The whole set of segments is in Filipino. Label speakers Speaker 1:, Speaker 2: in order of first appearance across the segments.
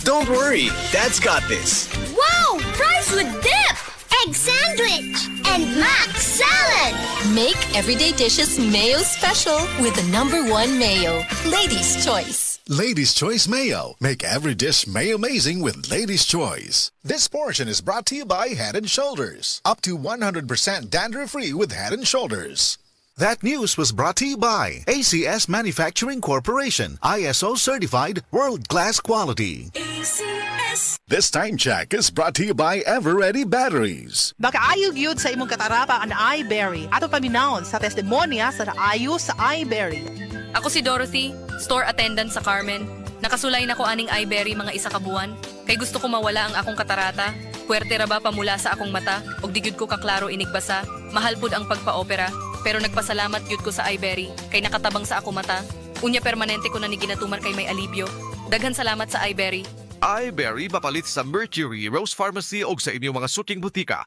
Speaker 1: Don't worry, Dad's got this.
Speaker 2: Wow! Fries with dip! Egg sandwich! And mac salad!
Speaker 3: Make everyday dishes mayo special with the #1 mayo. Ladies' Choice.
Speaker 4: Ladies' Choice Mayo. Make every dish mayo amazing with Ladies' Choice. This portion is brought to you by Head & Shoulders. Up to 100% dandruff-free with Head & Shoulders. That news was brought to you by ACS Manufacturing Corporation. ISO certified world-class quality.
Speaker 2: ACS.
Speaker 4: This time check is brought to you by Everready Batteries.
Speaker 5: Makaayog yun sa imong katarapa ang iBerry. Ato paminahon sa testimonya sa naayo sa iBerry.
Speaker 6: Ako si Dorothy, store attendant sa Carmen. Nakasulay na ko aning iBerry mga isa ka buwan. Kay gusto ko mawala ang akong katarata. Puwerte ra ba pamula sa akong mata? Og digyud ko kaklaro inigbasa. Mahal pud ang pagpa-opera. Pero nagpasalamat yun ko sa iBerry, kay nakatabang sa ako mata. Unya permanente ko na ni ginatuman kay may alibyo. Daghan salamat sa iBerry.
Speaker 7: iBerry mapalit sa Mercury, Rose Pharmacy o sa inyong mga suking butika.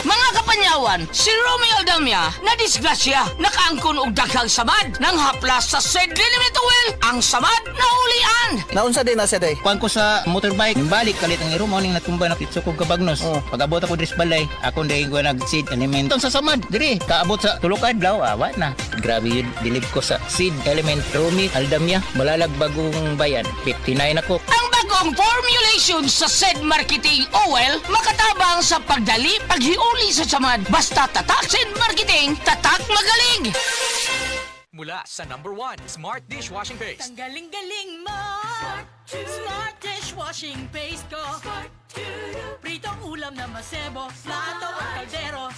Speaker 8: Mga kapanyawan, si Romeo Aldamia na disgrasya nakaangkon og daghang samad nang haplas sa Sed Limit Oil ang samad na ulian.
Speaker 9: Naunsa din na siya day? Kuan ko sa motorbike, balik kalit ang iro mo ning natumba na pitso kog kabagnos. Pag-abot ako dres balay, ako day ko nag seed element sa samad diri. Kaabot sa tulok adlaw, awa na. Grabe yun, dilip ko sa seed element Romeo Aldamia, malalag bagong bayan. 59 ako.
Speaker 8: Ang bagong formulation sa Sed Marketing Oil makatabang sa pagdali, paghiuli sa samad. Basta tatak Sed Marketing, tatak magaling.
Speaker 10: Mula sa #1 Smart Dishwashing Paste.
Speaker 2: Galing-galing mo! Smart dishwashing paste ko. Pritong ulam na masebo, plato o kaldero.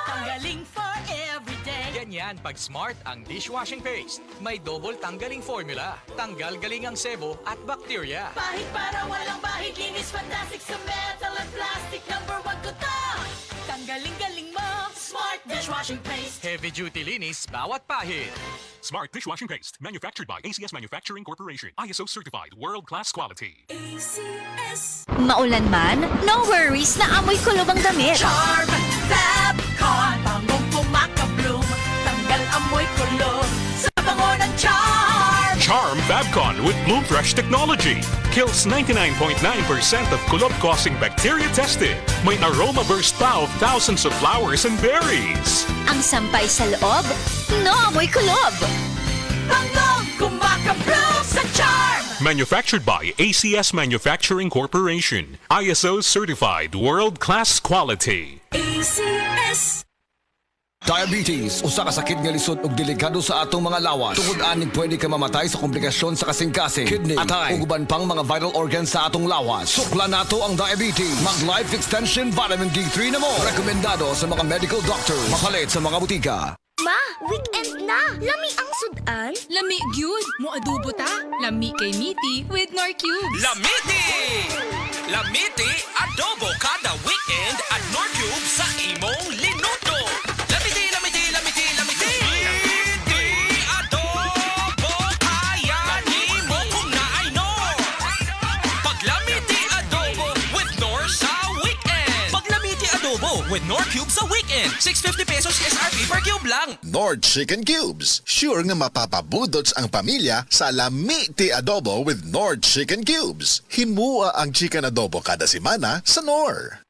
Speaker 2: Tanggaling for everyday.
Speaker 10: Ganyan pag Smart ang dishwashing paste. May double tanggaling formula. Tanggal galing ang sebo at bakterya.
Speaker 2: Bahid para walang bahid, linis fantastic sa metal at plastic. #1 ko to! Tanggaling-galing mo! Smart dishwashing paste.
Speaker 10: Heavy duty linis bawat pahid.
Speaker 11: Smart Dishwashing Paste. Manufactured by ACS Manufacturing Corporation. ISO certified world-class quality.
Speaker 2: ACS.
Speaker 3: Maulan man, no worries na amoy kulob ang damit.
Speaker 2: Charm Fabcon. Bangong pumakabloom. Tanggal amoy kulob sa bango ng Charm.
Speaker 11: Charm Fabcon with Bloom Fresh technology. Kills 99.9% of kulob-causing bacteria tested. May aroma burst pa of thousands of flowers and berries.
Speaker 3: Ang sampay sa loob, no amoy kulob.
Speaker 2: Bangong kumakabloom sa Charm.
Speaker 11: Manufactured by ACS Manufacturing Corporation. ISO certified world-class quality.
Speaker 2: ACS.
Speaker 12: Diabetes, usa ka sakit nga lisod ug delikado sa atong mga lawas. Tungod aning pwede ka mamatay sa komplikasyon sa kasing-kasing, kidney, atay, ug uban pang mga vital organs sa atong lawas. Sukla nato ang diabetes. Mag Life Extension Vitamin D3 na mo. Rekomendado sa mga medical doctor. Mapalit sa mga butika.
Speaker 2: Ma, weekend na. Lami ang sudan.
Speaker 6: Lami gyud mo adobo ta. Lami kay Miti with Nor Cubes.
Speaker 13: Lamiti! Lamiti adobo kada weekend at Nor Cubes sa imong linuto. Lamiti, lamiti, lamiti, lamiti. Lamiti adobo kaya ni mo kung naay Nor. Pag Lamiti adobo with Nor sa weekend. Pag Lamiti adobo with Nor Cubes sa weekend. 650 pesos SRP per cube lang.
Speaker 4: Nord Chicken Cubes. Sure nga mapapabudots ang pamilya sa Lamiti Adobo with Nord Chicken Cubes. Himua ang chicken adobo kada semana sa Nor.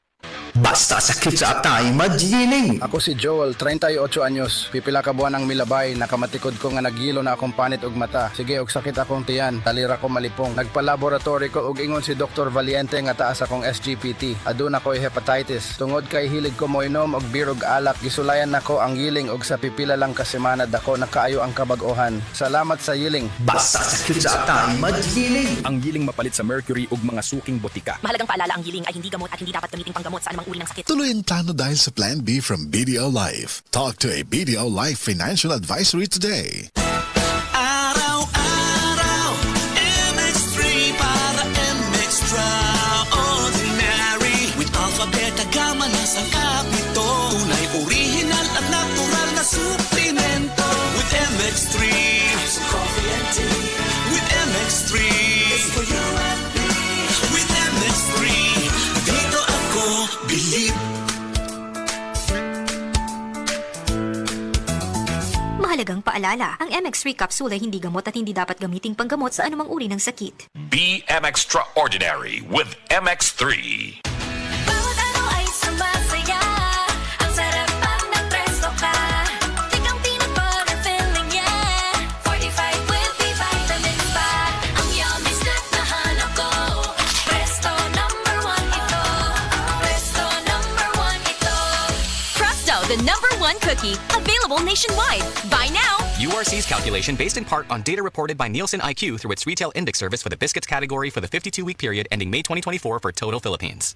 Speaker 14: Basta sakit sa atay, magiling.
Speaker 15: Ako si Joel, 38 anyos. Pipila ka buwan ang milabay, nakamatikod ko nga nagilo na akong panit og mata. Sige, og sakit akong tiyan, talira ko malipong. Nagpa-laboratory ko og ingon si Dr. Valiente nga taas akong SGPT. Aduna ko'y hepatitis. Tungod kay hilig ko moinom og birog alak, gisulayan nako ang yiling og sa pipila lang ka semana dako nakaayo ang kabag-ohan. Salamat sa yiling.
Speaker 14: Basta sakit sa atay, magiling.
Speaker 16: Ang yiling mapalit sa Mercury ug mga suking botika.
Speaker 17: Mahalagang paalala, ang yiling ay hindi gamot at hindi dapat gamiting panggamot sa anumang uri ng sakit.
Speaker 4: Tuloy ang plano dahil sa Plan B from BDO Life. Talk to a BDO Life Financial Advisory today.
Speaker 13: Araw-araw, MX3 para MX-Traordinary. With alphabet, gama na sa kapito. Tunay, original at natural na suplemento. With MX3, it's coffee and tea. With MX3, it's for you and me. With MX3, dito ako believe.
Speaker 3: Mahalagang paalala.
Speaker 18: Paalala, ang MX3 capsule ay hindi gamot at hindi dapat gamiting panggamot sa anumang uri ng sakit.
Speaker 11: Be extraordinary with MX3.
Speaker 2: Bawat ano ay sumasaya. Ang sarap pag nag-Presto ka. Tikang peanut butter filling, yeah. 45 with B-vitamins pa. Ang yummy snack na hanap ko. Presto #1 ito. Presto #1 ito.
Speaker 3: Presto, the #1 cookie. Available nationwide. Buy now.
Speaker 10: URC's calculation based in part on data reported by Nielsen IQ through its retail index service for the biscuits category for the 52-week period ending May 2024 for total Philippines.